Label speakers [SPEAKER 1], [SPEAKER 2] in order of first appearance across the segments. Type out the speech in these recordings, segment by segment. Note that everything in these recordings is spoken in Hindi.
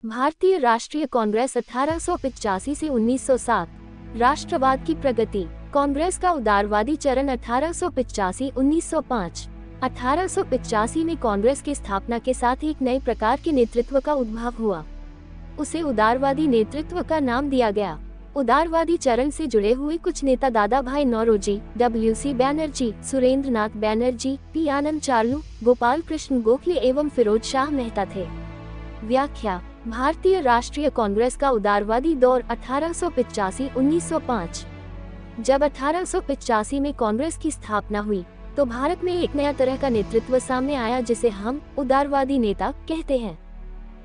[SPEAKER 1] भारतीय राष्ट्रीय कांग्रेस 1885 से 1907। राष्ट्रवाद की प्रगति। कांग्रेस का उदारवादी चरण 1885-1905। 1885 में कांग्रेस की स्थापना के साथ एक नए प्रकार के नेतृत्व का उद्भव हुआ। उसे उदारवादी नेतृत्व का नाम दिया गया। उदारवादी चरण से जुड़े हुए कुछ नेता दादा भाई नौरोजी, W.C. बैनर्जी, सुरेंद्र नाथ बैनर्जी, P. आनंद चार्लू, गोपाल कृष्ण गोखले एवं फिरोज शाह मेहता थे। व्याख्या। भारतीय राष्ट्रीय कांग्रेस का उदारवादी दौर 1885-1905। जब 1885 में कांग्रेस की स्थापना हुई तो भारत में एक नया तरह का नेतृत्व सामने आया जिसे हम उदारवादी नेता कहते हैं।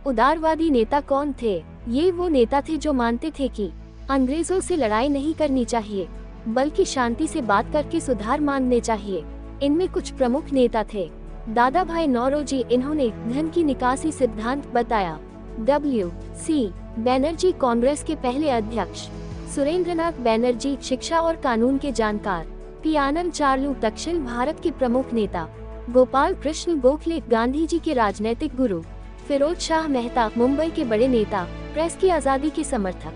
[SPEAKER 1] उदारवादी नेता कौन थे? ये वो नेता थे जो मानते थे कि अंग्रेजों से लड़ाई नहीं करनी चाहिए बल्कि शांति से बात करके सुधार मांगने चाहिए। इनमें कुछ प्रमुख नेता थे। दादा भाई नौरोजी, इन्होंने धन की निकासी सिद्धांत बताया। W.C. बैनर्जी कांग्रेस के पहले अध्यक्ष। सुरेंद्रनाथ बैनर्जी शिक्षा और कानून के जानकार। P. आनंद चार्लू दक्षिण भारत के प्रमुख नेता। गोपाल कृष्ण गोखले गांधी जी के राजनैतिक गुरु। फिरोज शाह मेहता मुंबई के बड़े नेता, प्रेस की आजादी के समर्थक।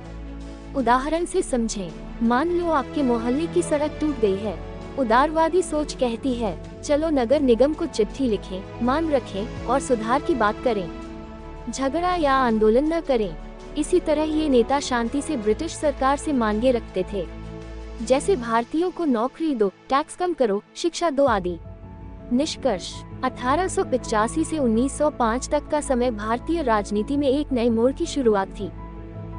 [SPEAKER 1] उदाहरण से समझें। मान लो आपके मोहल्ले की सड़क टूट गई है। उदारवादी सोच कहती है, चलो नगर निगम को चिट्ठी लिखें, मांग रखें और सुधार की बात करें, झगड़ा या आंदोलन न करें। इसी तरह ये नेता शांति से ब्रिटिश सरकार से मांगे रखते थे, जैसे भारतीयों को नौकरी दो, टैक्स कम करो, शिक्षा दो आदि। निष्कर्ष। 1885 से 1905 तक का समय भारतीय राजनीति में एक नए मोड़ की शुरुआत थी,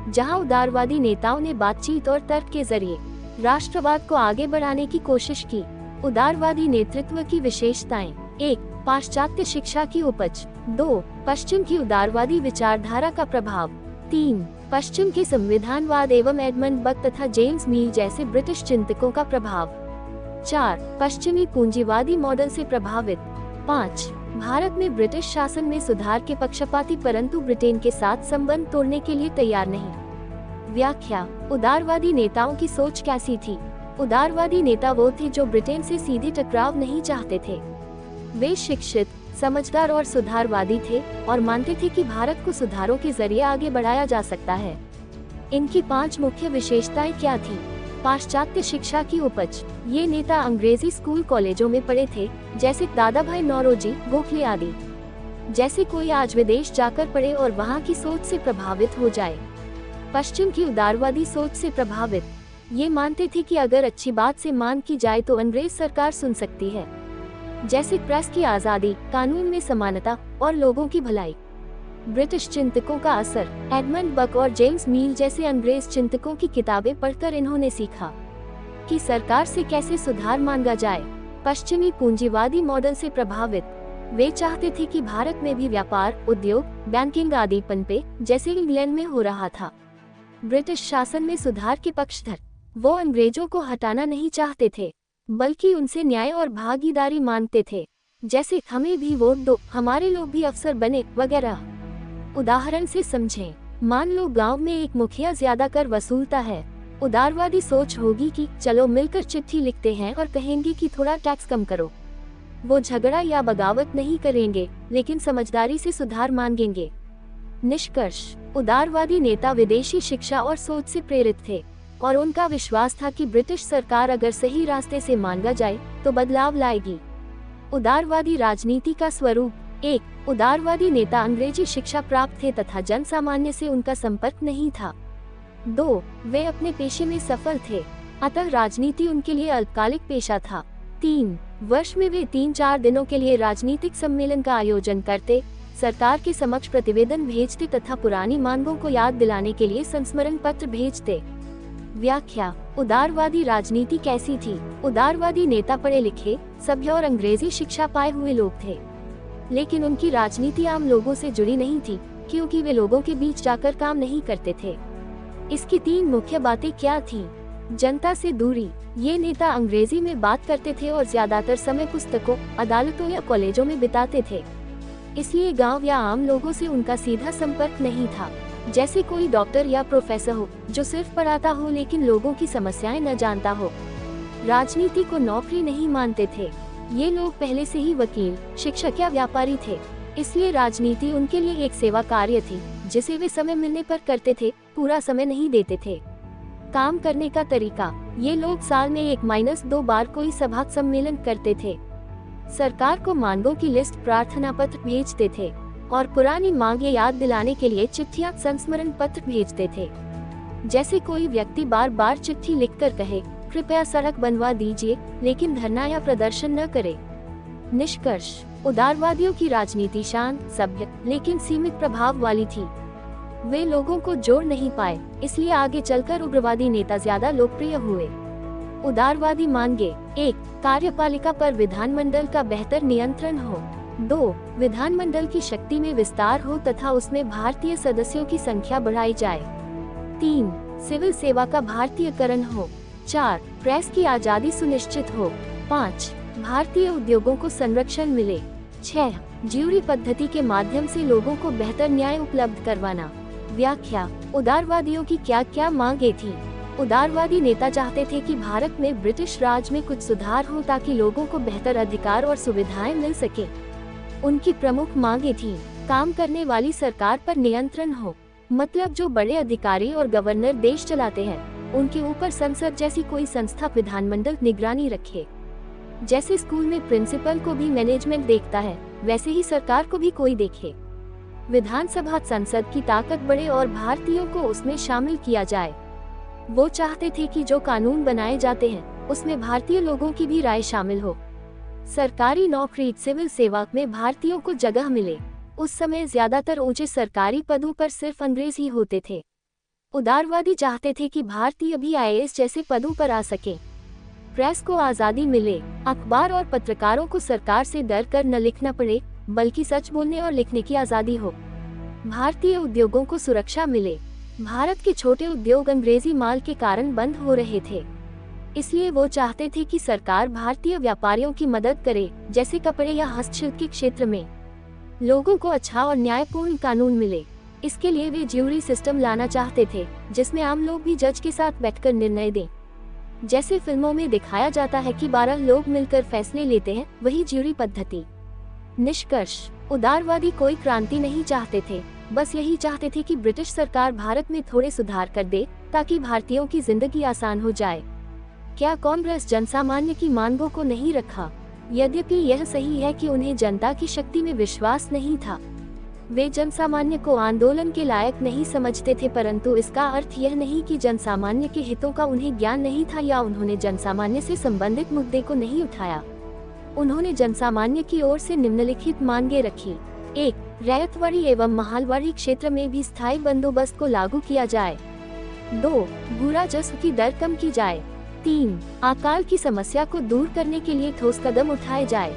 [SPEAKER 1] जहां उदारवादी नेताओं ने बातचीत और तर्क के जरिए राष्ट्रवाद को आगे बढ़ाने की कोशिश की। उदारवादी नेतृत्व की विशेषताएं। 1. पाश्चात्य शिक्षा की उपज। 2. पश्चिम की उदारवादी विचारधारा का प्रभाव। 3. पश्चिम के संविधानवाद एवं एडमंड बक तथा जेम्स मील जैसे ब्रिटिश चिंतकों का प्रभाव। 4. पश्चिमी पूंजीवादी मॉडल से प्रभावित। 5. भारत में ब्रिटिश शासन में सुधार के पक्षपाती परंतु ब्रिटेन के साथ संबंध तोड़ने के लिए तैयार नहीं। व्याख्या। उदारवादी नेताओं की सोच कैसी थी? उदारवादी नेता वो थे जो ब्रिटेन से सीधे टकराव नहीं चाहते थे। वे शिक्षित, समझदार और सुधारवादी थे और मानते थे कि भारत को सुधारों के जरिए आगे बढ़ाया जा सकता है। इनकी 5 मुख्य विशेषताएं क्या थी? पाश्चात्य शिक्षा की उपज। ये नेता अंग्रेजी स्कूल कॉलेजों में पढ़े थे, जैसे दादा भाई नौरोजी, गोखले आदि। जैसे कोई आज विदेश जाकर पढ़े और वहाँ की सोच से प्रभावित हो जाए। पश्चिम की उदारवादी सोच से प्रभावित। ये मानते थे कि अगर अच्छी बात से मांग की जाए तो अंग्रेज सरकार सुन सकती है, जैसे प्रेस की आजादी, कानून में समानता और लोगों की भलाई। ब्रिटिश चिंतकों का असर। एडमंड बक और जेम्स मील जैसे अंग्रेज चिंतकों की किताबें पढ़कर इन्होंने सीखा कि सरकार से कैसे सुधार मांगा जाए। पश्चिमी पूंजीवादी मॉडल से प्रभावित। वे चाहते थे कि भारत में भी व्यापार, उद्योग, बैंकिंग आदि पनपे, जैसे इंग्लैंड में हो रहा था। ब्रिटिश शासन में सुधार के पक्षधर। वो अंग्रेजों को हटाना नहीं चाहते थे, बल्कि उनसे न्याय और भागीदारी मांगते थे, जैसे हमें भी वोट दो, हमारे लोग भी अफसर बने वगैरह। उदाहरण से समझें। मान लो गांव में एक मुखिया ज्यादा कर वसूलता है। उदारवादी सोच होगी कि चलो मिलकर चिट्ठी लिखते हैं और कहेंगे कि थोड़ा टैक्स कम करो। वो झगड़ा या बगावत नहीं करेंगे, लेकिन समझदारी से सुधार मांगेंगे। निष्कर्ष। उदारवादी नेता विदेशी शिक्षा और सोच से प्रेरित थे और उनका विश्वास था कि ब्रिटिश सरकार अगर सही रास्ते से मांगा जाए तो बदलाव लाएगी। उदारवादी राजनीति का स्वरूप। 1. उदारवादी नेता अंग्रेजी शिक्षा प्राप्त थे तथा जनसामान्य से उनका संपर्क नहीं था। 2. वे अपने पेशे में सफल थे, अतः राजनीति उनके लिए अल्पकालिक पेशा था। 3. वर्ष में वे 3-4 दिनों के लिए राजनीतिक सम्मेलन का आयोजन करते, सरकार के समक्ष प्रतिवेदन भेजते तथा पुरानी मांगों को याद दिलाने के लिए संस्मरण पत्र भेजते। व्याख्या। उदारवादी राजनीति कैसी थी? उदारवादी नेता पढ़े लिखे, सभ्य और अंग्रेजी शिक्षा पाए हुए लोग थे, लेकिन उनकी राजनीति आम लोगों से जुड़ी नहीं थी, क्योंकि वे लोगों के बीच जाकर काम नहीं करते थे। इसकी 3 मुख्य बातें क्या थीं? जनता से दूरी। ये नेता अंग्रेजी में बात करते थे और ज्यादातर समय पुस्तकों, अदालतों या कॉलेजों में बिताते थे, इसलिए गांव या आम लोगों से उनका सीधा संपर्क नहीं था, जैसे कोई डॉक्टर या प्रोफेसर हो जो सिर्फ पढ़ाता हो लेकिन लोगों की समस्याएं न जानता हो। राजनीति को नौकरी नहीं मानते थे। ये लोग पहले से ही वकील, शिक्षक या व्यापारी थे, इसलिए राजनीति उनके लिए एक सेवा कार्य थी, जिसे वे समय मिलने पर करते थे, पूरा समय नहीं देते थे। काम करने का तरीका, ये लोग साल में 1-2 बार कोई सभा सम्मेलन करते थे। सरकार को मांगों की लिस्ट, प्रार्थना पत्र भेजते थे और पुरानी मांगे याद दिलाने के लिए चिट्ठियां, संस्मरण पत्र भेजते थे। जैसे कोई व्यक्ति बार बार चिट्ठी लिखकर कहे, कृपया सड़क बनवा दीजिए, लेकिन धरना या प्रदर्शन न करे। निष्कर्ष, उदारवादियों की राजनीति शांत, सभ्य लेकिन सीमित प्रभाव वाली थी। वे लोगों को जोड़ नहीं पाए, इसलिए आगे चलकर उग्रवादी नेता ज्यादा लोकप्रिय हुए। उदारवादी मांगे, 1. कार्यपालिका पर विधानमंडल का बेहतर नियंत्रण हो। 2. विधानमंडल की शक्ति में विस्तार हो तथा उसमें भारतीय सदस्यों की संख्या बढ़ाई जाए। 3. सिविल सेवा का भारतीयकरण हो। 4. प्रेस की आजादी सुनिश्चित हो। 5. भारतीय उद्योगों को संरक्षण मिले। 6. ज्यूरी पद्धति के माध्यम से लोगों को बेहतर न्याय उपलब्ध करवाना। व्याख्या, उदारवादियों की क्या क्या मांगे थी। उदारवादी नेता चाहते थे कि भारत में ब्रिटिश राज में कुछ सुधार हो ताकि लोगों को बेहतर अधिकार और सुविधाएं मिल सके। उनकी प्रमुख मांगे थी, काम करने वाली सरकार पर नियंत्रण हो, मतलब जो बड़े अधिकारी और गवर्नर देश चलाते हैं उनके ऊपर संसद जैसी कोई संस्था, विधानमंडल निगरानी रखे। जैसे स्कूल में प्रिंसिपल को भी मैनेजमेंट देखता है, वैसे ही सरकार को भी कोई देखे। विधानसभा, संसद की ताकत बढ़े और भारतीयों को उसमें शामिल किया जाए। वो चाहते थे कि जो कानून बनाए जाते हैं उसमें भारतीय लोगों की भी राय शामिल हो। सरकारी नौकरी, सिविल सेवा में भारतीयों को जगह मिले। उस समय ज्यादातर ऊंचे सरकारी पदों पर सिर्फ अंग्रेज ही होते थे। उदारवादी चाहते थे कि भारतीय भी IAS जैसे पदों पर आ सके। प्रेस को आजादी मिले, अखबार और पत्रकारों को सरकार से डर कर न लिखना पड़े, बल्कि सच बोलने और लिखने की आजादी हो। भारतीय उद्योगों को सुरक्षा मिले। भारत के छोटे उद्योग अंग्रेजी माल के कारण बंद हो रहे थे, इसलिए वो चाहते थे कि सरकार भारतीय व्यापारियों की मदद करे, जैसे कपड़े या हस्तशिल्प के क्षेत्र में। लोगों को अच्छा और न्यायपूर्ण कानून मिले, इसके लिए वे ज्यूरी सिस्टम लाना चाहते थे, जिसमें आम लोग भी जज के साथ बैठकर निर्णय दें। जैसे फिल्मों में दिखाया जाता है कि 12 लोग मिलकर फैसले लेते हैं, वही ज्यूरी पद्धति। निष्कर्ष, उदारवादी कोई क्रांति नहीं चाहते थे, बस यही चाहते थे कि ब्रिटिश सरकार भारत में थोड़े सुधार कर दे ताकि भारतीयों की जिंदगी आसान हो जाए। क्या कांग्रेस जनसामान्य की मांगों को नहीं रखा? यद्यपि यह सही है कि उन्हें जनता की शक्ति में विश्वास नहीं था, वे जनसामान्य को आंदोलन के लायक नहीं समझते थे, परंतु इसका अर्थ यह नहीं कि जनसामान्य के हितों का उन्हें ज्ञान नहीं था या उन्होंने जनसामान्य से संबंधित मुद्दे को नहीं उठाया। उन्होंने जनसामान्य की ओर से निम्नलिखित मांगे रखी। 1. रैयतवाड़ी एवं महलवाड़ी क्षेत्र में भी स्थायी बंदोबस्त को लागू किया जाए। 2. भू राजस्व की दर कम की जाए। 3. अकाल की समस्या को दूर करने के लिए ठोस कदम उठाए जाए।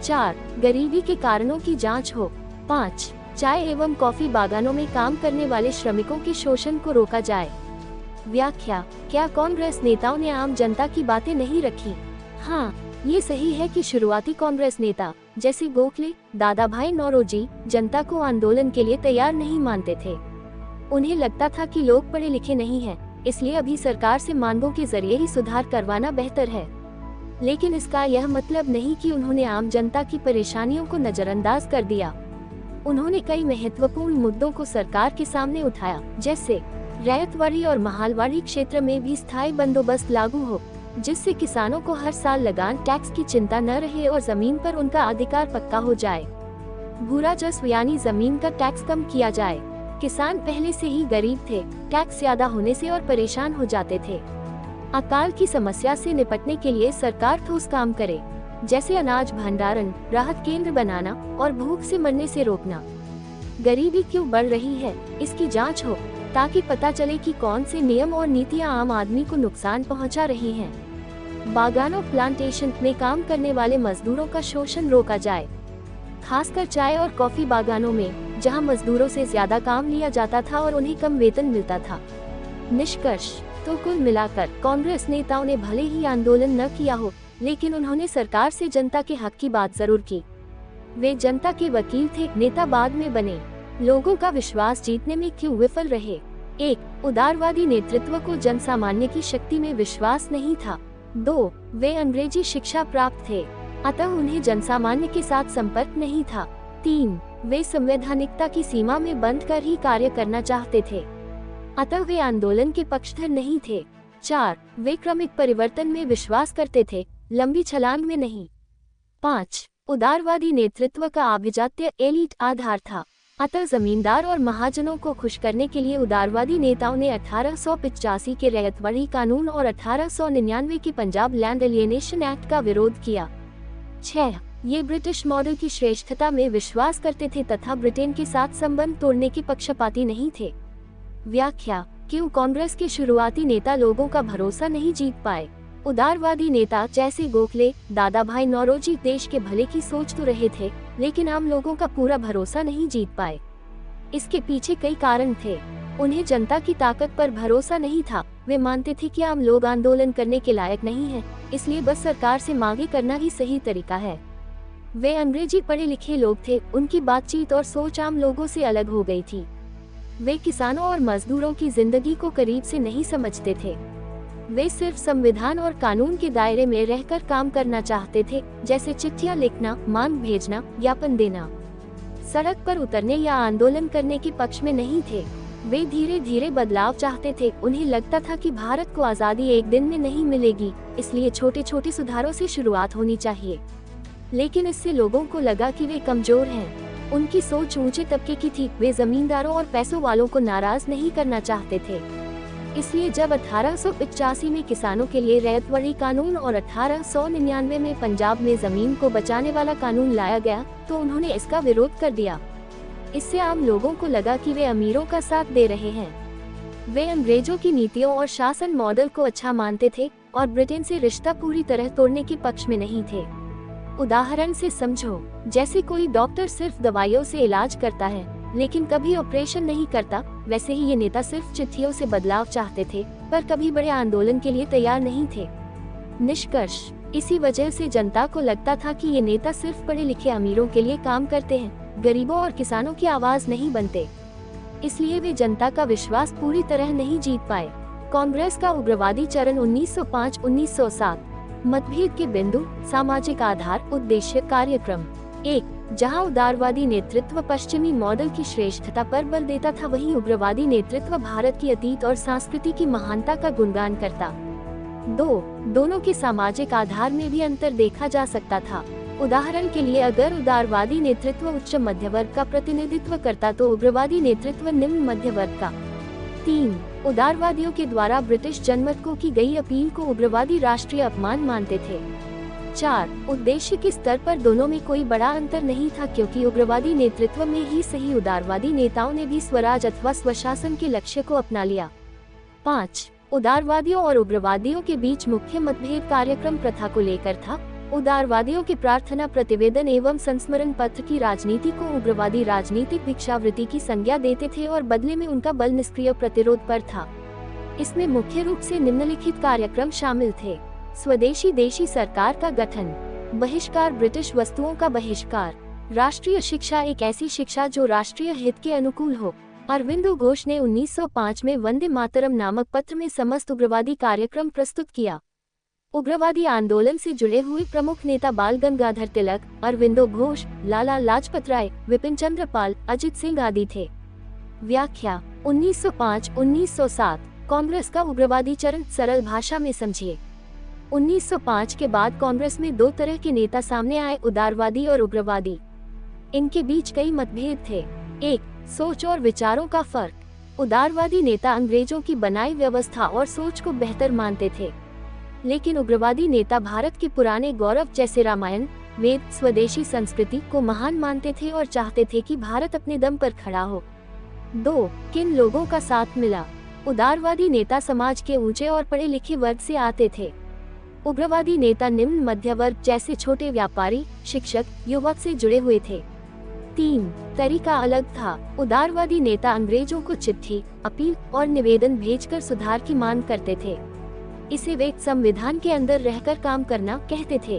[SPEAKER 1] 4. गरीबी के कारणों की जांच हो। 5. चाय एवं कॉफी बागानों में काम करने वाले श्रमिकों के शोषण को रोका जाए। व्याख्या, क्या कांग्रेस नेताओं ने आम जनता की बातें नहीं रखी? हाँ, ये सही है कि शुरुआती कांग्रेस नेता जैसे गोखले, दादा भाई नौरोजी जनता को आंदोलन के लिए तैयार नहीं मानते थे। उन्हें लगता था कि लोग पढ़े लिखे नहीं हैं, इसलिए अभी सरकार से मांगों के जरिए ही सुधार करवाना बेहतर है। लेकिन इसका यह मतलब नहीं कि उन्होंने आम जनता की परेशानियों को नजरअंदाज कर दिया। उन्होंने कई महत्वपूर्ण मुद्दों को सरकार के सामने उठाया, जैसे रैयतवाड़ी और महलवाड़ी क्षेत्र में भी स्थायी बंदोबस्त लागू हो, जिससे किसानों को हर साल लगान टैक्स की चिंता न रहे और जमीन पर उनका अधिकार पक्का हो जाए। भू राजस्व यानी जमीन का टैक्स कम किया जाए। किसान पहले से ही गरीब थे, टैक्स ज्यादा होने से और परेशान हो जाते थे। अकाल की समस्या से निपटने के लिए सरकार ठोस काम करे, जैसे अनाज भंडारण, राहत केंद्र बनाना और भूख से मरने से रोकना। गरीबी क्यों बढ़ रही है, इसकी जांच हो, ताकि पता चले कि कौन से नियम और नीतियां आम आदमी को नुकसान पहुंचा रही हैं। बागानों, प्लांटेशन में काम करने वाले मजदूरों का शोषण रोका जाए, खासकर चाय और कॉफी बागानों में, जहां मजदूरों से ज्यादा काम लिया जाता था और उन्हें कम वेतन मिलता था। निष्कर्ष, तो कुल मिलाकर कांग्रेस नेताओं ने भले ही आंदोलन न किया हो, लेकिन उन्होंने सरकार से जनता के हक की बात जरूर की। वे जनता के वकील थे, नेता बाद में बने। लोगों का विश्वास जीतने में क्यों विफल रहे? 1. उदारवादी नेतृत्व को जनसामान्य की शक्ति में विश्वास नहीं था। 2. वे अंग्रेजी शिक्षा प्राप्त थे, अतः उन्हें जनसामान्य के साथ संपर्क नहीं था। 3. वे संवैधानिकता की सीमा में बंद कर ही कार्य करना चाहते थे, अतः वे आंदोलन के पक्षधर नहीं थे। 4. वे क्रमिक परिवर्तन में विश्वास करते थे, लंबी छलांग में नहीं। 5. उदारवादी नेतृत्व का आभिजात्य एलीट आधार था, अतः जमींदार और महाजनों को खुश करने के लिए उदारवादी नेताओं ने 1885 के रैयतवाड़ी कानून और 1899 के पंजाब लैंड एलियनेशन एक्ट का विरोध किया। 6. ये ब्रिटिश मॉडल की श्रेष्ठता में विश्वास करते थे तथा ब्रिटेन के साथ संबंध तोड़ने के पक्षपाती नहीं थे। व्याख्या: क्यों कांग्रेस के शुरुआती नेता लोगों का भरोसा नहीं जीत पाए? उदारवादी नेता जैसे गोखले, दादा भाई नौरोजी देश के भले की सोच तो रहे थे, लेकिन आम लोगों का पूरा भरोसा नहीं जीत पाए। इसके पीछे कई कारण थे। उन्हें जनता की ताकत पर भरोसा नहीं था। वे मानते थे कि आम लोग आंदोलन करने के लायक नहीं हैं, इसलिए बस सरकार से मांगे करना ही सही तरीका है। वे अंग्रेजी पढ़े लिखे लोग थे, उनकी बातचीत और सोच आम लोगों से अलग हो गई थी। वे किसानों और मजदूरों की जिंदगी को करीब से नहीं समझते थे। वे सिर्फ संविधान और कानून के दायरे में रहकर काम करना चाहते थे, जैसे चिट्ठियां लिखना, मांग भेजना, ज्ञापन देना। सड़क पर उतरने या आंदोलन करने के पक्ष में नहीं थे। वे धीरे धीरे बदलाव चाहते थे। उन्हें लगता था कि भारत को आजादी एक दिन में नहीं मिलेगी, इसलिए छोटे छोटे सुधारों से शुरुआत होनी चाहिए। लेकिन इससे लोगों को लगा कि वे कमजोर हैं। उनकी सोच ऊंचे तबके की थी। वे जमींदारों और पैसों वालों को नाराज नहीं करना चाहते थे। इसलिए जब 1885 में किसानों के लिए रैयतवाड़ी कानून और 1899 में पंजाब में जमीन को बचाने वाला कानून लाया गया, तो उन्होंने इसका विरोध कर दिया। इससे आम लोगों को लगा कि वे अमीरों का साथ दे रहे हैं। वे अंग्रेजों की नीतियों और शासन मॉडल को अच्छा मानते थे और ब्रिटेन से रिश्ता पूरी तरह तोड़ने के पक्ष में नहीं थे। उदाहरण से समझो, जैसे कोई डॉक्टर सिर्फ दवाइयों से इलाज करता है लेकिन कभी ऑपरेशन नहीं करता, वैसे ही ये नेता सिर्फ चिट्ठियों से बदलाव चाहते थे पर कभी बड़े आंदोलन के लिए तैयार नहीं थे। निष्कर्ष: इसी वजह से जनता को लगता था कि ये नेता सिर्फ पढ़े लिखे अमीरों के लिए काम करते हैं, गरीबों और किसानों की आवाज नहीं बनते। इसलिए वे जनता का विश्वास पूरी तरह नहीं जीत पाए। कांग्रेस का उग्रवादी चरण 1905-1907। मतभेद के बिंदु, सामाजिक आधार, उद्देश्य, कार्यक्रम। 1. जहां उदारवादी नेतृत्व पश्चिमी मॉडल की श्रेष्ठता पर बल देता था, वहीं उग्रवादी नेतृत्व भारत की अतीत और संस्कृति की महानता का गुणगान करता। 2. दोनों के सामाजिक आधार में भी अंतर देखा जा सकता था। उदाहरण के लिए, अगर उदारवादी नेतृत्व उच्च मध्य वर्ग का प्रतिनिधित्व करता तो उग्रवादी नेतृत्व निम्न मध्य वर्ग का। 3. उदारवादियों के द्वारा ब्रिटिश जनमत को की गई अपील को उग्रवादी राष्ट्रीय अपमान मानते थे। 4. उद्देश्य के स्तर पर दोनों में कोई बड़ा अंतर नहीं था, क्योंकि उग्रवादी नेतृत्व में ही सही उदारवादी नेताओं ने भी स्वराज अथवा स्वशासन के लक्ष्य को अपना लिया। 5. उदारवादियों और उग्रवादियों के बीच मुख्य मतभेद कार्यक्रम प्रथा को लेकर था। उदारवादियों के प्रार्थना प्रतिवेदन एवं संस्मरण पत्र की राजनीति को उग्रवादी राजनीतिक भिक्षावृत्ति की संज्ञा देते थे और बदले में उनका बल निष्क्रिय प्रतिरोध पर था। इसमें मुख्य रूप से निम्नलिखित कार्यक्रम शामिल थे: स्वदेशी देशी सरकार का गठन, बहिष्कार ब्रिटिश वस्तुओं का बहिष्कार, राष्ट्रीय शिक्षा एक ऐसी शिक्षा जो राष्ट्रीय हित के अनुकूल हो। अरविंदो घोष ने 1905 में वंदे मातरम नामक पत्र में समस्त उग्रवादी कार्यक्रम प्रस्तुत किया। उग्रवादी आंदोलन से जुड़े हुए प्रमुख नेता बाल गंगाधर तिलक, अरविंदो घोष, लाला लाजपत राय, विपिन चंद्र पाल, अजित सिंह आदि थे। व्याख्या: 1905-1907 कांग्रेस का उग्रवादी चरण सरल भाषा में समझिए। 1905 के बाद कांग्रेस में दो तरह के नेता सामने आए, उदारवादी और उग्रवादी। इनके बीच कई मतभेद थे। 1. सोच और विचारों का फर्क। उदारवादी नेता अंग्रेजों की बनाई व्यवस्था और सोच को बेहतर मानते थे, लेकिन उग्रवादी नेता भारत के पुराने गौरव जैसे रामायण, वेद, स्वदेशी संस्कृति को महान मानते थे और चाहते थे कि भारत अपने दम पर खड़ा हो। 2. किन लोगों का साथ मिला। उदारवादी नेता समाज के ऊंचे और पढ़े लिखे वर्ग से आते थे। उग्रवादी नेता निम्न मध्य वर्ग जैसे छोटे व्यापारी, शिक्षक, युवक से जुड़े हुए थे। 3. तरीका अलग था। उदारवादी नेता अंग्रेजों को चिट्ठी, अपील और निवेदन भेजकर सुधार की मांग करते थे। इसे वे संविधान के अंदर रहकर काम करना कहते थे।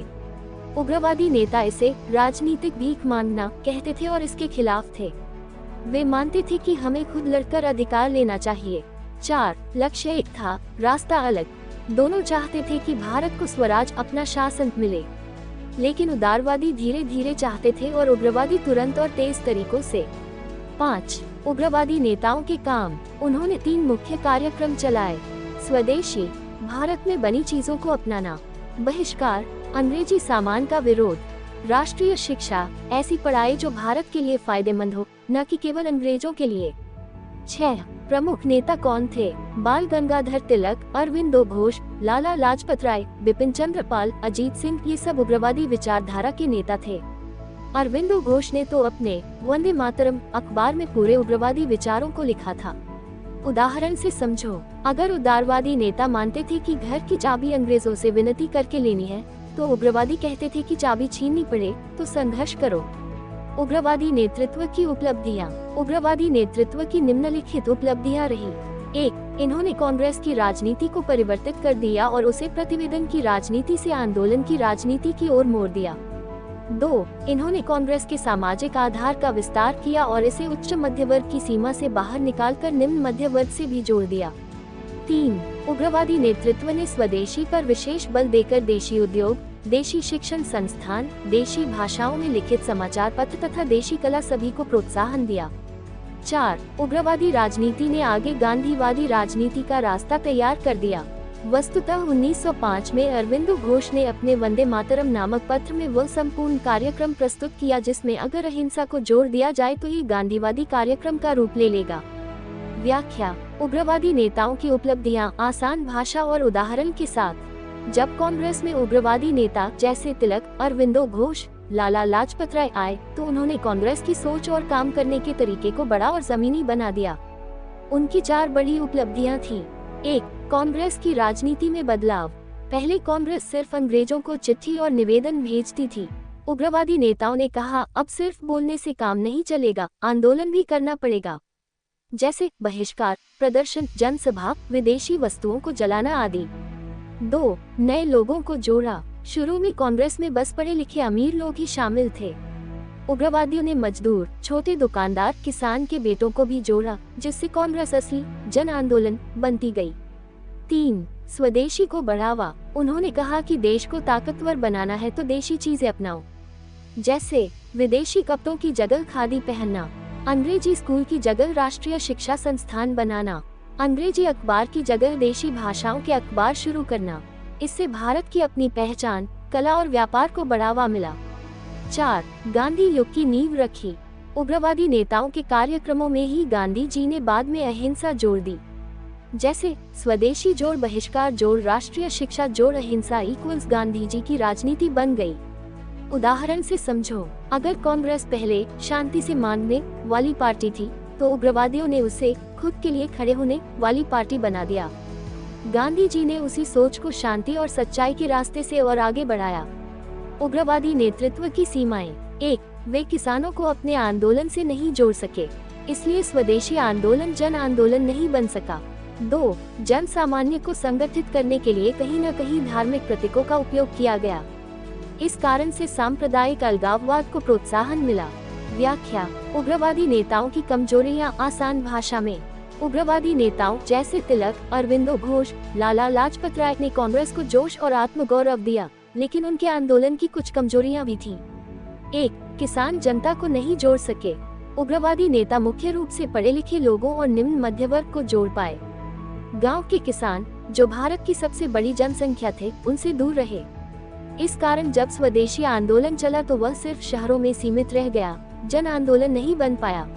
[SPEAKER 1] उग्रवादी नेता इसे राजनीतिक भीख मांगना कहते थे और इसके खिलाफ थे। वे मानते थे कि हमें खुद लड़कर अधिकार लेना चाहिए। 4. लक्ष्य एक था, रास्ता अलग। दोनों चाहते थे कि भारत को स्वराज, अपना शासन मिले, लेकिन उदारवादी धीरे धीरे चाहते थे और उग्रवादी तुरंत और तेज तरीकों से। 5. उग्रवादी नेताओं के काम। उन्होंने 3 मुख्य कार्यक्रम चलाए। स्वदेशी, भारत में बनी चीजों को अपनाना। बहिष्कार, अंग्रेजी सामान का विरोध। राष्ट्रीय शिक्षा, ऐसी पढ़ाई जो भारत के लिए फायदेमंद हो, न कि केवल अंग्रेजों के लिए। 6. प्रमुख नेता कौन थे? बाल गंगाधर तिलक, अरविंदो घोष, लाला लाजपत राय, बिपिन चंद्र पाल, अजीत सिंह, ये सब उग्रवादी विचारधारा के नेता थे। अरविंदो घोष ने तो अपने वंदे मातरम अखबार में पूरे उग्रवादी विचारों को लिखा था। उदाहरण से समझो, अगर उदारवादी नेता मानते थे कि घर की चाबी अंग्रेजों से विनती करके लेनी है, तो उग्रवादी कहते थे कि चाबी छीननी पड़े तो संघर्ष करो। उग्रवादी नेतृत्व की उपलब्धियां। उग्रवादी नेतृत्व की निम्नलिखित उपलब्धियां रही। 1. इन्होंने कांग्रेस की राजनीति को परिवर्तित कर दिया और उसे प्रतिवेदन की राजनीति से आंदोलन की राजनीति की ओर मोड़ दिया। 2. इन्होंने कांग्रेस के सामाजिक आधार का विस्तार किया और इसे उच्च मध्य वर्ग की सीमा से बाहर निकालकर निम्न मध्य वर्ग से भी जोड़ दिया। 3. उग्रवादी नेतृत्व ने स्वदेशी पर विशेष बल देकर देशी उद्योग, देशी शिक्षण संस्थान, देशी भाषाओं में लिखित समाचार पत्र तथा देशी कला सभी को प्रोत्साहन दिया। 4. उग्रवादी राजनीति ने आगे गांधीवादी राजनीति का रास्ता तैयार कर दिया। वस्तुतः 1905 में अरविंदो घोष ने अपने वंदे मातरम नामक पत्र में वह संपूर्ण कार्यक्रम प्रस्तुत किया जिसमें अगर अहिंसा को जोड़ दिया जाए तो ये गांधीवादी कार्यक्रम का रूप ले लेगा। व्याख्या। उग्रवादी नेताओं की उपलब्धियां आसान भाषा और उदाहरण के साथ। जब कांग्रेस में उग्रवादी नेता जैसे तिलक, अरविंदो घोष, लाला लाजपत राय आए तो उन्होंने कांग्रेस की सोच और काम करने के तरीके को बड़ा और जमीनी बना दिया। उनकी 4 बड़ी उपलब्धियां थी। 1. कांग्रेस की राजनीति में बदलाव। पहले कांग्रेस सिर्फ अंग्रेजों को चिट्ठी और निवेदन भेजती थी। उग्रवादी नेताओं ने कहा, अब सिर्फ बोलने से काम नहीं चलेगा, आंदोलन भी करना पड़ेगा, जैसे बहिष्कार, प्रदर्शन, जनसभा, विदेशी वस्तुओं को जलाना आदि। 2. नए लोगों को जोड़ा। शुरू में कांग्रेस में बस पढ़े लिखे अमीर लोग ही शामिल थे। उग्रवादियों ने मजदूर, छोटे दुकानदार, किसान के बेटों को भी जोड़ा, जिससे कांग्रेस असली जन आंदोलन बनती गई। 3. स्वदेशी को बढ़ावा। उन्होंने कहा कि देश को ताकतवर बनाना है तो देशी चीजें अपनाओ, जैसे विदेशी कपड़ों की जगह खादी पहनना, अंग्रेजी स्कूल की जगह राष्ट्रीय शिक्षा संस्थान बनाना, अंग्रेजी अखबार की जगह देशी भाषाओं के अखबार शुरू करना। इससे भारत की अपनी पहचान, कला और व्यापार को बढ़ावा मिला। 4. गांधी युग की नींव रखी। उग्रवादी नेताओं के कार्यक्रमों में ही गांधी जी ने बाद में अहिंसा जोड़ दी, जैसे स्वदेशी जोड़ बहिष्कार जोड़ राष्ट्रीय शिक्षा जोड़ अहिंसा इक्वल्स गांधी जी की राजनीति बन गई। उदाहरण से समझो, अगर कांग्रेस पहले शांति से मांगने वाली पार्टी थी तो उग्रवादियों ने उसे खुद के लिए खड़े होने वाली पार्टी बना दिया। गांधी जी ने उसी सोच को शांति और सच्चाई के रास्ते से और आगे बढ़ाया। उग्रवादी नेतृत्व की सीमाएं। 1. वे किसानों को अपने आंदोलन से नहीं जोड़ सके, इसलिए स्वदेशी आंदोलन जन आंदोलन नहीं बन सका। 2. जन सामान्य को संगठित करने के लिए कहीं न कहीं धार्मिक प्रतीकों का उपयोग किया गया। इस कारण से सांप्रदायिक अलगाववाद को प्रोत्साहन मिला। व्याख्या। उग्रवादी नेताओं की कमजोरियां आसान भाषा में। उग्रवादी नेताओं जैसे तिलक, अरविंदो घोष, लाला लाजपत राय ने कांग्रेस को जोश और आत्मगौरव दिया, लेकिन उनके आंदोलन की कुछ कमजोरियां भी थीं। 1. किसान जनता को नहीं जोड़ सके। उग्रवादी नेता मुख्य रूप से पढ़े लिखे लोगों और निम्न मध्य वर्ग को जोड़ पाए। गांव के किसान, जो भारत की सबसे बड़ी जनसंख्या थे, उनसे दूर रहे। इस कारण जब स्वदेशी आंदोलन चला तो वह सिर्फ शहरों में सीमित रह गया, जन आंदोलन नहीं बन पाया।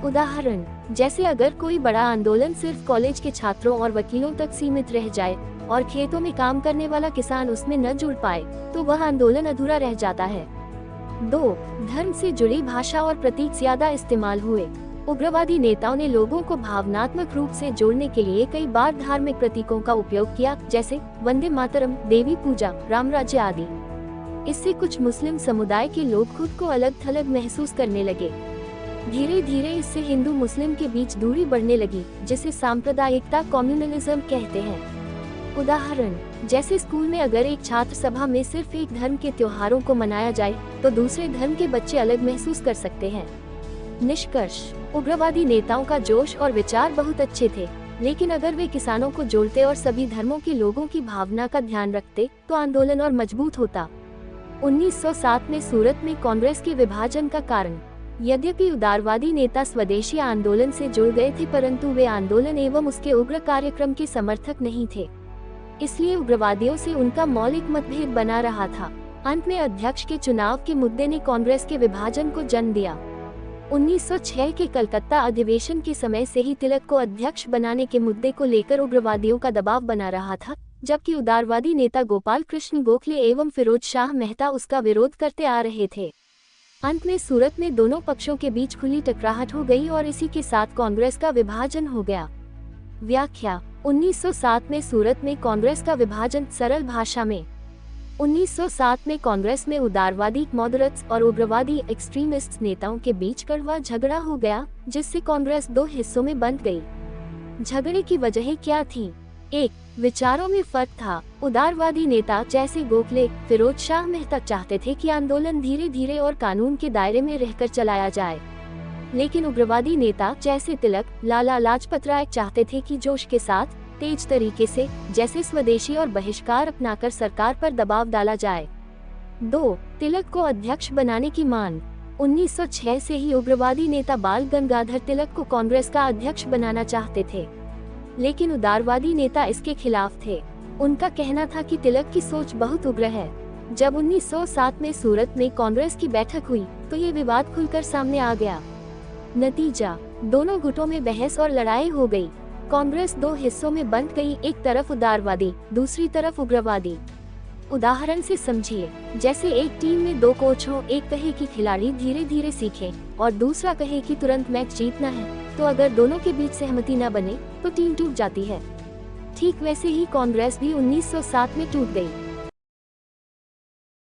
[SPEAKER 1] उदाहरण, जैसे अगर कोई बड़ा आंदोलन सिर्फ कॉलेज के छात्रों और वकीलों तक सीमित रह जाए और खेतों में काम करने वाला किसान उसमें न जुड़ पाए, तो वह आंदोलन अधूरा रह जाता है। 2. धर्म से जुड़ी भाषा और प्रतीक ज्यादा इस्तेमाल हुए। उग्रवादी नेताओं ने लोगों को भावनात्मक रूप से जोड़ने के लिए कई बार धार्मिक प्रतीकों का उपयोग किया, जैसे वंदे मातरम, देवी पूजा, राम राज्य आदि। इससे कुछ मुस्लिम समुदाय के लोग खुद को अलग थलग महसूस करने लगे। धीरे धीरे इससे हिंदू मुस्लिम के बीच दूरी बढ़ने लगी, जिसे सांप्रदायिकता कम्युनलिज्म कहते हैं। उदाहरण, जैसे स्कूल में अगर एक छात्र सभा में सिर्फ एक धर्म के त्योहारों को मनाया जाए तो दूसरे धर्म के बच्चे अलग महसूस कर सकते हैं। निष्कर्ष, उग्रवादी नेताओं का जोश और विचार बहुत अच्छे थे, लेकिन अगर वे किसानों को जोड़ते और सभी धर्मों के लोगों की भावना का ध्यान रखते तो आंदोलन और मजबूत होता। 1907 में सूरत में कांग्रेस के विभाजन का कारण। यद्यपि उदारवादी नेता स्वदेशी आंदोलन से जुड़ गए थे, परंतु वे आंदोलन एवं उसके उग्र कार्यक्रम के समर्थक नहीं थे, इसलिए उग्रवादियों से उनका मौलिक मतभेद बना रहा था। अंत में अध्यक्ष के चुनाव के मुद्दे ने कांग्रेस के विभाजन को जन्म दिया। 1906 के कलकत्ता अधिवेशन के समय से ही तिलक को अध्यक्ष बनाने के मुद्दे को लेकर उग्रवादियों का दबाव बना रहा था, जबकि उदारवादी नेता गोपाल कृष्ण गोखले एवं फिरोज शाह मेहता उसका विरोध करते आ रहे थे। अंत में सूरत में दोनों पक्षों के बीच खुली टकराहट हो गई और इसी के साथ कांग्रेस का विभाजन हो गया। व्याख्या। 1907 में सूरत में कांग्रेस का विभाजन। सरल भाषा में 1907 में कांग्रेस में उदारवादी मॉडरेट्स और उग्रवादी एक्सट्रीमिस्ट नेताओं के बीच कड़वा झगड़ा हो गया, जिससे कांग्रेस दो हिस्सों में बंट गई। झगड़े की वजहें क्या थीं? 1. विचारों में फर्क था। उदारवादी नेता जैसे गोखले, फिरोज शाह मेहता चाहते थे कि आंदोलन धीरे धीरे और कानून के दायरे में रहकर चलाया जाए, लेकिन उग्रवादी नेता जैसे तिलक, लाला लाजपत राय चाहते थे कि जोश के साथ, तेज तरीके से, जैसे स्वदेशी और बहिष्कार अपनाकर सरकार पर दबाव डाला जाए। 2. तिलक को अध्यक्ष बनाने की मांग। 1906 से ही उग्रवादी नेता बाल गंगाधर तिलक को कांग्रेस का अध्यक्ष बनाना चाहते थे, लेकिन उदारवादी नेता इसके खिलाफ थे। उनका कहना था कि तिलक की सोच बहुत उग्र है। जब 1907 में सूरत में कांग्रेस की बैठक हुई तो ये विवाद खुलकर सामने आ गया। नतीजा, दोनों गुटों में बहस और लड़ाई हो गई। कांग्रेस दो हिस्सों में बंट गई, एक तरफ उदारवादी, दूसरी तरफ उग्रवादी। उदाहरण से समझिए, जैसे एक टीम में दो कोच हो, एक कहे कि खिलाड़ी धीरे धीरे सीखें और दूसरा कहे कि तुरंत मैच जीतना है, तो अगर दोनों के बीच सहमति न बने तो टीम टूट जाती है। ठीक वैसे ही कांग्रेस भी 1907 में टूट गई।